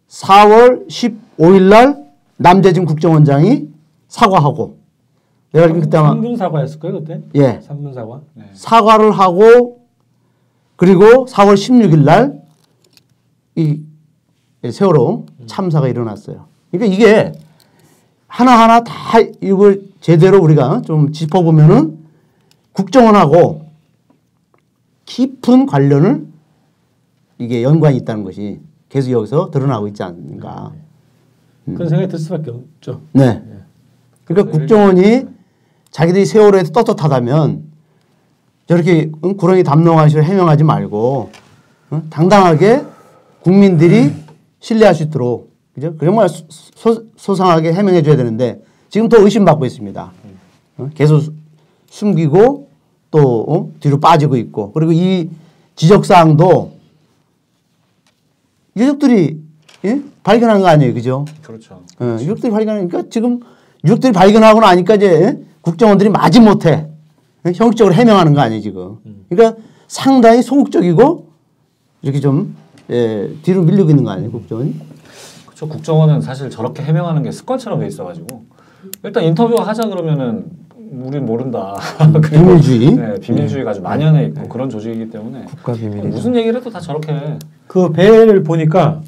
4월 15일 날 남재진 국정원장이 사과하고 내가 그때 아마 3분 사과였을 거예요 그때? 예. 3분 사과. 사과를 하고 그리고 4월 16일 날 이 세월호 참사가 일어났어요. 그러니까 이게 하나하나 다 이걸 제대로 우리가 좀 짚어보면은 국정원하고 깊은 관련을 이게 연관이 있다는 것이 계속 여기서 드러나고 있지 않는가. 그런 생각이 들 수밖에 없죠. 네. 그러니까 국정원이 자기들이 세월호에 떳떳하다면 저렇게 구렁이 담론한 식으로 해명하지 말고 당당하게 국민들이 신뢰할 수 있도록 그죠? 정말 소상하게 해명해 줘야 되는데 지금 더 의심받고 있습니다. 계속 숨기고 또 뒤로 빠지고 있고 그리고 이 지적사항도 유족들이 발견한 거 아니에요. 그죠? 그렇죠. 유족들이 발견하니까 지금 유족들이 발견하고 나니까 이제 국정원들이 마지못해 형식적으로 해명하는 거 아니에요. 지금. 그러니까 상당히 소극적이고 이렇게 좀 뒤로 밀리고 있는 거 아니에요. 국정원이. 그렇죠. 국정원은 사실 저렇게 해명하는 게 습관처럼 돼 있어가지고 일단 인터뷰 하자 그러면은 우린 모른다. 비밀주의. 네, 비밀주의가 아주 만연해 있고 그런 조직이기 때문에 국가 비밀이죠. 무슨 얘기를 해도 다 저렇게 해. 그 배를 보니까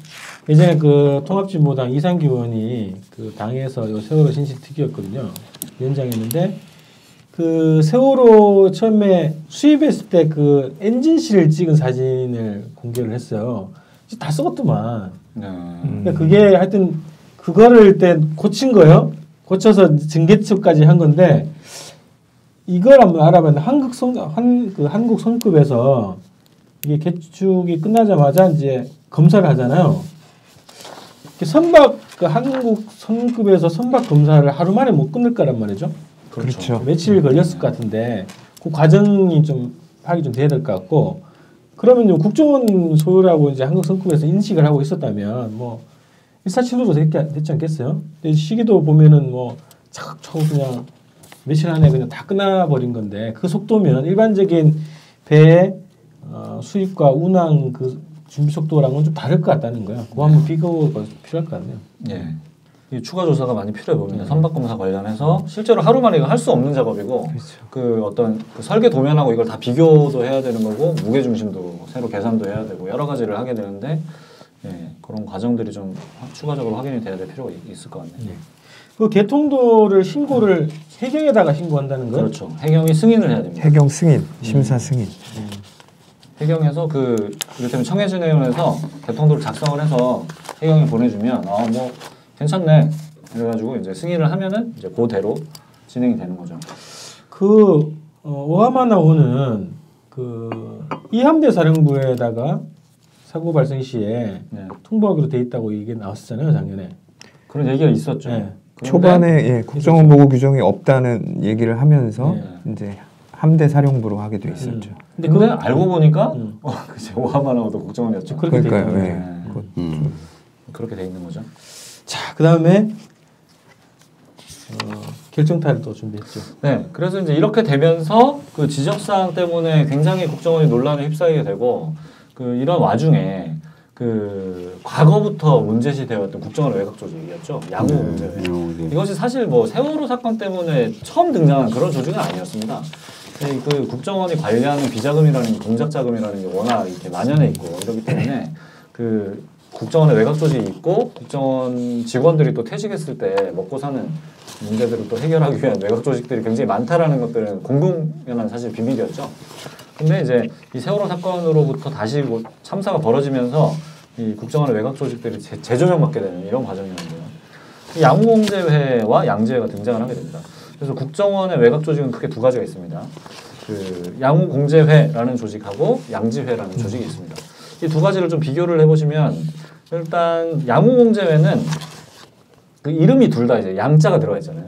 예전에 그 통합진보당 이상기 의원이 그 당에서 요 세월호 신실특위였거든요. 위원장이었는데 그 세월호 처음에 수입했을 때 그 엔진실을 찍은 사진을 공개를 했어요. 다 썩었더만. 그러니까 그게 하여튼 그거를 일단 고친 거예요. 고쳐서 증개축까지 한 건데 이걸 한번 알아봤는데 한국 성급에서 이게 개축이 끝나자마자 이제 검사를 하잖아요. 그 한국 성급에서 선박 검사를 하루 만에 못 끝낼 거란 말이죠. 그렇죠. 며칠 걸렸을 것 같은데 그 과정이 좀 파악이 좀 돼야 될 것 같고 그러면 국정원 소유라고 이제 한국 성급에서 인식을 하고 있었다면 뭐 일사천리로 되지 않겠어요? 시기도 보면은 뭐 차곡차곡 그냥 며칠 안에 그냥 다 끝나버린 건데 그 속도면 일반적인 배의 수입과 운항 그 준비 속도랑은 좀 다를 것 같다는 거예요. 그거 한번 비교가 필요할 것 같네요. 예. 이 추가 조사가 많이 필요해 보입니다. 선박 검사 관련해서 실제로 하루 만에 이거 할 수 없는 작업이고 그렇죠. 그 어떤 그 설계 도면하고 이걸 다 비교도 해야 되는 거고 무게 중심도 새로 계산도 해야 되고 여러 가지를 하게 되는데 예, 그런 과정들이 좀 추가적으로 확인이 돼야 될 필요가 있을 것 같네요. 예. 그 개통도를 신고를 해경에다가 신고한다는 거예요? 그렇죠. 해경이 승인을 해야 됩니다. 해경 승인, 심사 승인. 해경에서 그 이를테면 청해진해운에서 개통도를 작성을 해서 해경에 보내주면 뭐 괜찮네 그래가지고 이제 승인을 하면은 이제 그대로 진행이 되는 거죠. 그 오하마나오는 그 이함대 사령부에다가 사고 발생 시에 네. 통보하기로 돼 있다고 얘기 나왔었잖아요 작년에. 그런 얘기가 있었죠. 네. 그런데 초반에 국정원 보고 규정이 없다는 얘기를 하면서 네. 이제 함대 사령부로 하게 돼 있었죠. 근데 알고 보니까 음. 그치 오하마나오도 국정원이었죠. 그렇게 돼 그러니까요. 있는 예. 거죠. 그렇게 돼 있는 거죠. 자, 그다음에 결정타를 또 준비했죠. 네, 그래서 이제 이렇게 되면서 그 지적사항 때문에 굉장히 국정원이 논란에 휩싸이게 되고 그 이런 와중에 그 과거부터 문제시되었던 국정원 외곽 조직이었죠. 양호 공제회. 이것이 사실 뭐 세월호 사건 때문에 처음 등장한 그런 조직은 아니었습니다. 그 국정원이 관리하는 비자금이라는 공작 자금이라는 게 워낙 이렇게 만연해 있고 이러기 때문에 그 국정원의 외곽 조직이 있고 국정원 직원들이 또 퇴직했을 때 먹고 사는 문제들을 또 해결하기 위한 외곽 조직들이 굉장히 많다라는 것들은 공공연한 사실 비밀이었죠. 근데 이제 이 세월호 사건으로부터 다시 참사가 벌어지면서 이 국정원의 외곽 조직들이 재조명받게 되는 이런 과정이었는데요. 양호공제회와 양지회가 등장을 하게 됩니다. 그래서 국정원의 외곽 조직은 크게 두 가지가 있습니다. 그 양호공제회라는 조직하고 양지회라는 조직이 있습니다. 이 두 가지를 좀 비교를 해보시면 일단 양호공제회는 그 이름이 둘 다 이제 양자가 들어가 있잖아요.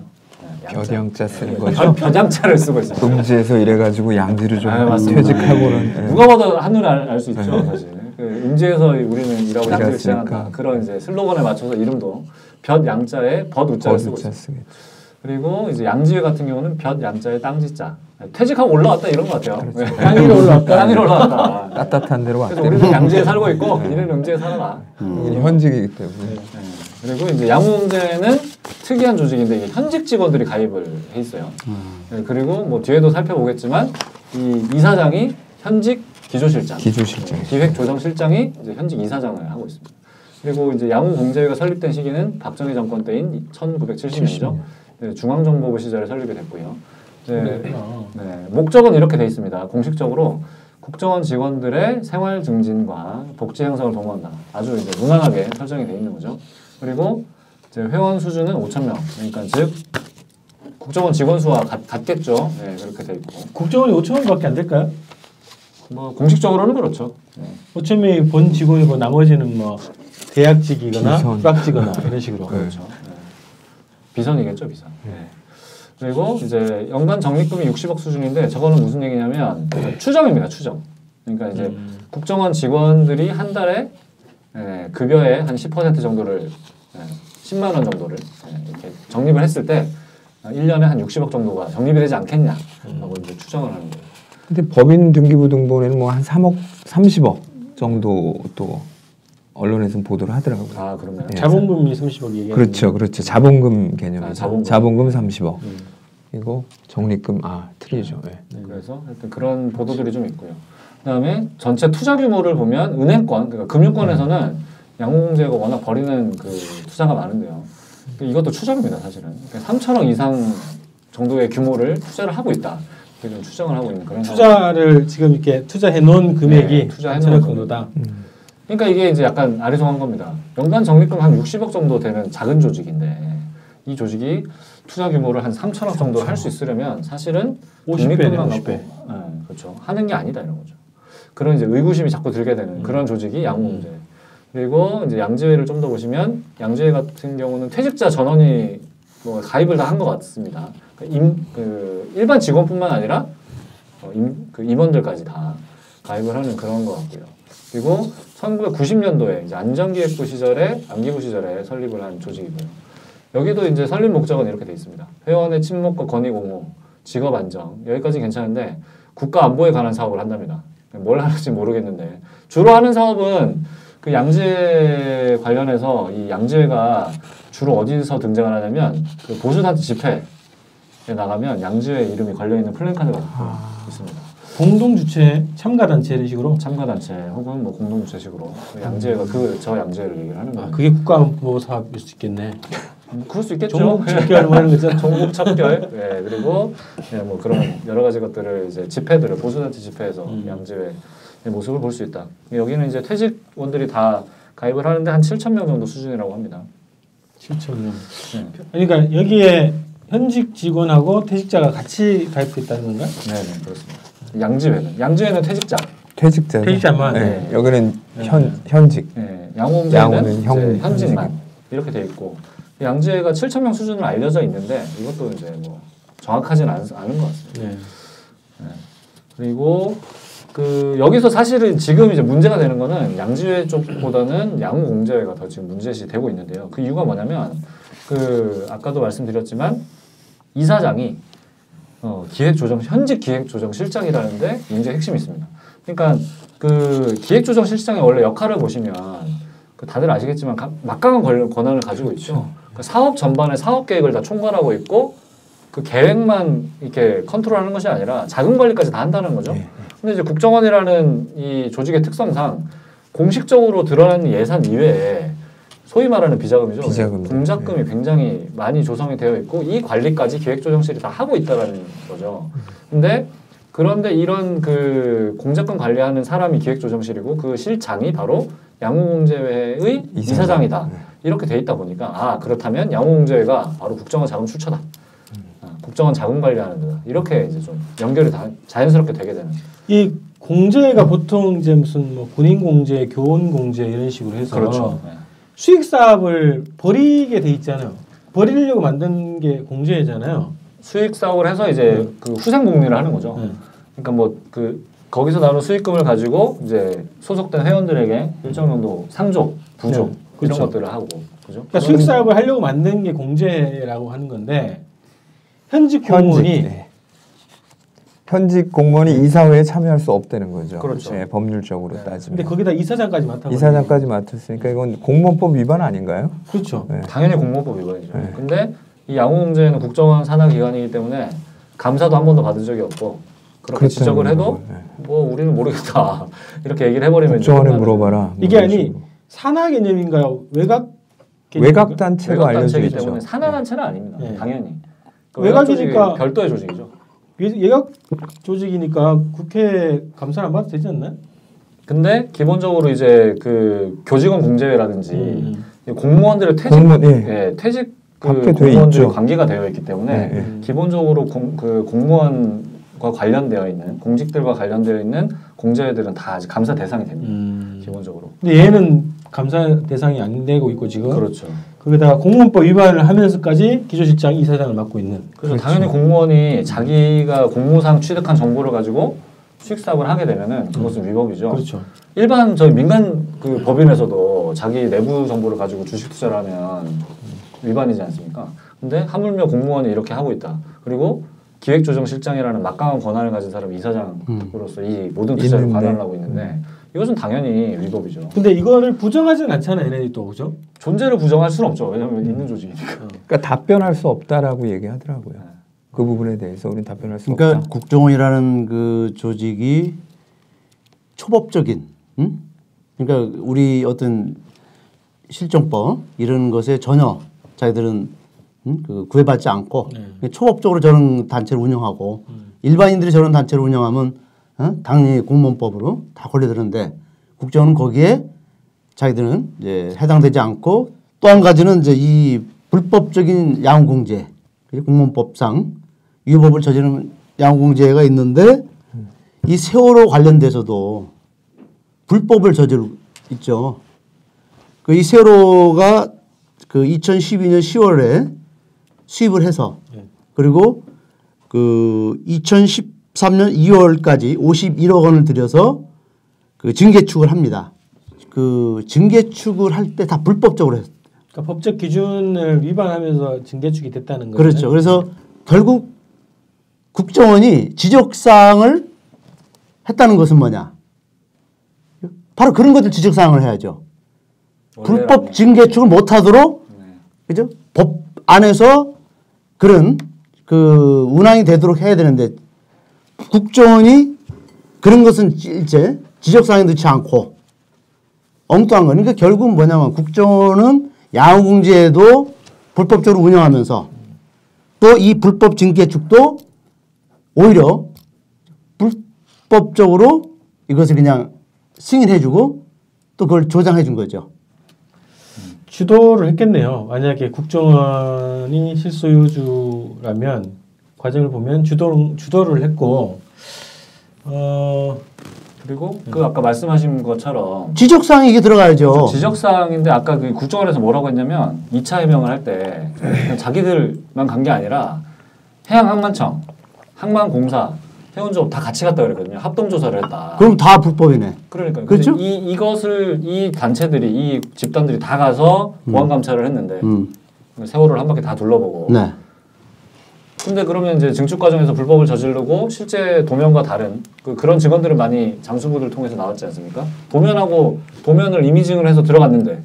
벼양자 쓰는 거죠. 벼양자를 쓰고 있어요. 음지에서 이래가지고 양지를 좀 맞습니다. 퇴직하고는 누가 봐도 한눈에 알 수 있죠, 사실. 그 음지에서 우리는 일하고 양지를 시작한다. 그런 이제 슬로건에 맞춰서 이름도 벼 양자에 벗 우자를 쓰고 있어요. 그리고 이제 양지회 같은 경우는 벼 양자에 땅지자. 퇴직하고 올라왔다 이런 것 같아요. 그렇죠. 땅 위로 올라왔다. 땅 위로 올라왔다. 따뜻한 데로 왔다. 그래서 우리는 양지에 살고 있고 이는 음지에 살아라. 현직이기 때문에. 그리고 이제 양호공제는 특이한 조직인데 이게 현직 직원들이 가입을 해 있어요. 네, 그리고 뭐 뒤에도 살펴보겠지만 이 이사장이 현직 기조실장, 기획조정실장이 이제 현직 이사장을 하고 있습니다. 그리고 이제 양호공제회가 설립된 시기는 박정희 정권 때인 1970년이죠. 네, 중앙정보부 시절에 설립이 됐고요. 네, 목적은 이렇게 돼 있습니다. 공식적으로 국정원 직원들의 생활 증진과 복지 향상을 도모한다. 아주 이제 무난하게 설정이 돼 있는 거죠. 그리고 이제 회원 수준은 5,000명. 그러니까 즉 국정원 직원 수와 같겠죠. 네, 그렇게 돼 있고. 국정원이 5,000명밖에 안 될까요? 뭐 공식적으로는 그렇죠. 네. 5,000명이 본 직원이고 나머지는 뭐 대학직이거나 불학직이거나 이런 식으로. 그렇죠. 네. 비선이겠죠, 비선. 네. 그리고 이제 연간 적립금이 60억 수준인데 저거는 무슨 얘기냐면 추정입니다, 추정. 그러니까 이제 국정원 직원들이 한 달에 급여의 한 10% 정도를 10만 원 정도를 이렇게 적립을 했을 때 1년에 한 60억 정도가 적립이 되지 않겠냐라고 이제 추정을 하는 거예요. 근데 법인 등기부 등본에는 뭐 한 3억, 30억 정도 또 언론에서는 보도를 하더라고요. 아, 그러면 자본금이 30억 얘기하는 그렇죠, 그렇죠. 자본금 개념에서 자본금 30억. 이거 적립금 틀리죠. 네. 그래서 하여튼 그런 보도들이 좀 있고요. 그다음에 전체 투자 규모를 보면 은행권, 그러니까 금융권에서는 양호공제가 워낙 벌이는 그 투자가 많은데요. 이것도 추정입니다, 사실은. 그러니까 3천억 이상 정도의 규모를 투자를 하고 있다. 좀 추정을 하고 있는 그런 투자를 상황. 지금 이렇게 투자해 놓은 금액이 3천억 정도다. 그러니까 이게 이제 약간 아리송한 겁니다. 연간 적립금 한 60억 정도 되는 작은 조직인데 이 조직이 투자 규모를 한 3천억 정도 할 수 있으려면 사실은 50배네, 50배. 그렇죠. 하는 게 아니다 이런 거죠. 그런 이제 의구심이 자꾸 들게 되는 그런 조직이 양호공제. 그리고 이제 양지회를 좀 더 보시면 양지회 같은 경우는 퇴직자 전원이 뭐 가입을 다 한 것 같습니다. 일반 직원뿐만 아니라 임원들까지 다 가입을 하는 그런 것 같고요. 그리고 1990년도에 이제 안전기획부 시절에 안기부 시절에 설립을 한 조직이고요. 여기도 이제 설립 목적은 이렇게 돼 있습니다. 회원의 친목과 권익 옹호, 직업 안정 여기까지 괜찮은데 국가 안보에 관한 사업을 한답니다. 뭘 하는지 모르겠는데 주로 하는 사업은 그 양지회 관련해서 이 양지회가 주로 어디서 등장을 하냐면 그 보수단체 집회에 나가면 양지회 이름이 걸려있는 플래카드가 있습니다. 공동주체, 참가단체 이런 식으로? 참가단체 혹은 뭐 공동주체식으로 양지회가 저 양지회를 얘기를 하는 거예요. 그게 국가안보 사업일 수 있겠네. 그럴 수 있겠죠. 종북척결 뭐 하는 거죠. 종북척결. 예, 그리고 뭐 그런 여러 가지 것들을 이제 집회들을 보수단체 집회에서 양지회 모습을 볼 수 있다. 여기는 이제 퇴직원들이 다 가입을 하는데 한 7,000명 정도 수준이라고 합니다. 7,000명. 그러니까 여기에 현직 직원하고 퇴직자가 같이 가입됐다는 건가? 네, 그렇습니다. 양지회는 퇴직자만. 네. 여기는 현직. 네, 양호는 현직만 이렇게 돼 있고 양지회가 7,000명 수준으로 알려져 있는데 이것도 이제 뭐 정확하진 않은 것 같습니다. 네. 그리고 여기서 사실은 지금 이제 문제가 되는 거는 양지회 쪽보다는 양호공제회가 더 지금 문제시 되고 있는데요. 그 이유가 뭐냐면 아까도 말씀드렸지만 이사장이 현직 기획조정실장이라는데 문제의 핵심이 있습니다. 그러니까 기획조정실장의 원래 역할을 보시면 다들 아시겠지만 막강한 권한을 가지고 있죠. 사업 전반의 사업 계획을 다 총괄하고 있고 그 계획만 이렇게 컨트롤하는 것이 아니라 자금 관리까지 다 한다는 거죠. 근데 이제 국정원이라는 이 조직의 특성상 공식적으로 드러나는 예산 이외에 소위 말하는 비자금이죠. 공작금이 굉장히 많이 조성이 되어 있고 이 관리까지 기획조정실이 다 하고 있다라는 거죠. 그런데 이런 공작금 관리하는 사람이 기획조정실이고 그 실장이 바로 양호공제회의 이사장이다. 이렇게 돼 있다 보니까 그렇다면 양호공제회가 바로 국정원 자금 출처다. 국정원 자금 관리하는 데다. 이렇게 이제 좀 연결이 자연스럽게 되게 되는. 이 공제가 보통 이제 무슨 뭐 군인 공제, 교원 공제 이런 식으로 해서 그렇죠. 수익 사업을 벌이게 돼 있잖아요. 벌이려고 만든 게 공제잖아요. 수익 사업을 해서 이제 후생 복리를 하는 거죠. 그러니까 뭐 거기서 나오는 수익금을 가지고 이제 소속된 회원들에게 일정 정도 상족, 부족 이런 것들을 하고, 그죠? 그러니까 수익 사업을 하려고 만든 게 공제라고 하는 건데 현직 공무원이 이사회에 참여할 수 없다는 거죠. 그렇죠. 네, 법률적으로 따지면. 근데 거기다 이사장까지 맡아버리면 이사장까지 맡았으니까 이건 공무원법 위반 아닌가요? 그렇죠. 네. 당연히 공무원법 위반이죠. 근데 이 양호공제는 국정원 산하 기관이기 때문에 감사도 한 번도 받은 적이 없고 그렇게 지적을 해도 뭐 우리는 모르겠다 이렇게 얘기를 해버리면 국정원에 물어봐라. 이게 아니 산하 개념인가요? 외곽 단체로 알려져 단체이기 있죠. 때문에 산하 단체는 아닙니다. 당연히 외곽이니까 별도의 조직이죠. 외곽 조직이니까 국회 감사를 안 받아도 되지 않나요? 근데 기본적으로 이제 교직원 공제회라든지 공무원들의 퇴직 공무원들이 관계가 되어 있기 때문에 기본적으로 공무원과 관련되어 있는 공직들과 관련되어 있는 공제회들은 다 감사 대상이 됩니다. 기본적으로. 근데 얘는 감사 대상이 안 되고 있고 지금. 그렇죠. 거기다가 공무원법 위반을 하면서까지 기조실장이 이사장을 맡고 있는. 그래서 당연히 공무원이 자기가 공무상 취득한 정보를 가지고 수익 사업을 하게 되면은 그것은 위법이죠. 그렇죠. 일반 저희 민간 법인에서도 자기 내부 정보를 가지고 주식 투자를 하면 위반이지 않습니까? 근데 하물며 공무원이 이렇게 하고 있다. 그리고 기획조정실장이라는 막강한 권한을 가진 사람이 이사장으로서 이 모든 투자를 관할하고 있는데 이것은 당연히 위법이죠. 근데 이거를 부정하진 않잖아요, 얘네들이 또, 그죠? 존재를 부정할 수는 없죠. 왜냐하면 있는 조직이니까. 그러니까 답변할 수 없다라고 얘기하더라고요. 그 부분에 대해서 우리는 답변할 수 그러니까 없다. 국정원이라는 그 조직이 초법적인, 그러니까 우리 어떤 실정법 이런 것에 전혀 자기들은 구애받지 않고 초법적으로 저런 단체를 운영하고 일반인들이 저런 단체를 운영하면 당연히 공무원법으로 다 걸려드는데 국정원은 거기에 자기들은 이제 해당되지 않고 또 한 가지는 이제 이 불법적인 양호공제 공무원법상 위법을 저지르는 양호공제가 있는데 이 세월호 관련돼서도 불법을 저지르고 있죠. 이 세월호가 2012년 10월에 수입을 해서 그리고 2013년 2월까지 51억 원을 들여서 증개축을 합니다. 증개축을 할 때 다 불법적으로 그러니까 법적 기준을 위반하면서 징계축이 됐다는 거죠. 그렇죠. 그래서 결국 국정원이 지적사항을 했다는 것은 뭐냐? 바로 그런 것들 지적사항을 해야죠. 불법 징계축을 못하도록 그죠? 법 안에서 그런 그 운항이 되도록 해야 되는데 국정원이 그런 것은 일제 지적사항에 넣지 않고 엉뚱한 거. 그러니까 결국은 뭐냐면 국정원은 양호공제도 불법적으로 운영하면서 또 이 불법 징계축도 오히려 불법적으로 이것을 그냥 승인해주고 또 그걸 조장해준 거죠. 주도를 했겠네요. 만약에 국정원이 실소유주라면 과정을 보면 주도를 했고 그리고 그 아까 말씀하신 것처럼 지적사항이 이게 들어가야죠. 지적사항인데 아까 그 국정원에서 뭐라고 했냐면 2차 해명을 할 때 자기들만 간 게 아니라 해양항만청, 항만공사, 해운조업 다 같이 갔다 그랬거든요. 합동조사를 했다. 그럼 다 불법이네. 그러니까 그렇죠? 이것을 이 단체들이 이 집단들이 다 가서 보안 감찰을 했는데 세월호를 한 바퀴 다 둘러보고. 네. 근데 그러면 이제 증축 과정에서 불법을 저지르고 실제 도면과 다른 그런 증언들은 많이 잠수부들 통해서 나왔지 않습니까? 도면을 이미징을 해서 들어갔는데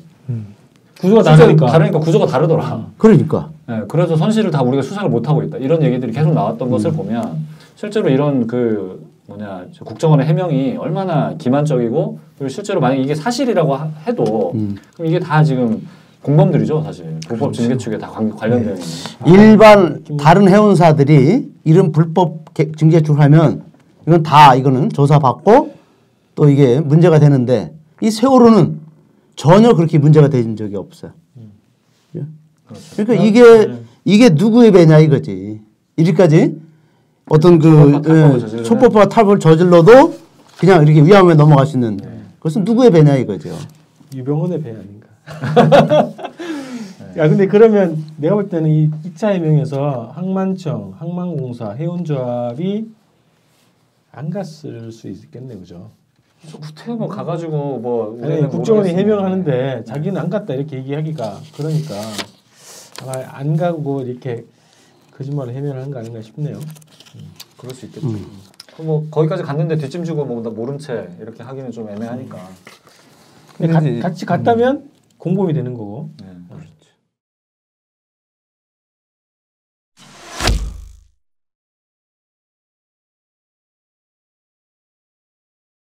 구조가 다르니까. 다르니까 구조가 다르더라. 그러니까. 네, 그래서 선실을 다 우리가 수사를 못 하고 있다. 이런 얘기들이 계속 나왔던 것을 보면 실제로 이런 국정원의 해명이 얼마나 기만적이고 그리고 실제로 만약 이게 사실이라고 해도 그럼 이게 다 지금 공범들이죠, 사실. 불법 징계축에 다 관련되어 있는. 일반 다른 해운사들이 이런 불법 징계축을 하면 이거는 조사받고 또 이게 문제가 되는데 이 세월호는 전혀 그렇게 문제가 된 적이 없어요. 그렇죠. 그러니까 이게 누구의 배냐 이거지. 이리까지 어떤 초법과 탈법을 저질러도 그냥 이렇게 위험에 넘어갈 수 있는 그것은 누구의 배냐 이거죠. 유병헌의 배 아닌가. 야, 근데 그러면 내가 볼 때는 이 2차 해명에서 항만청, 항만공사, 해운조합이 안 갔을 수 있겠네, 그죠? 구태여 뭐 가가지고 뭐 아니, 국정원이 해명하는데 자기는 안 갔다 이렇게 얘기하기가 그러니까 아마 안 가고 이렇게 거짓말을 해명을 한 거 아닌가 싶네요. 그럴 수 있겠죠. 그럼 뭐 거기까지 갔는데 뒷짐 주고 뭐 모른 채 이렇게 하기는 좀 애매하니까. 근데 같이 갔다면 공범이 되는 거고. 네.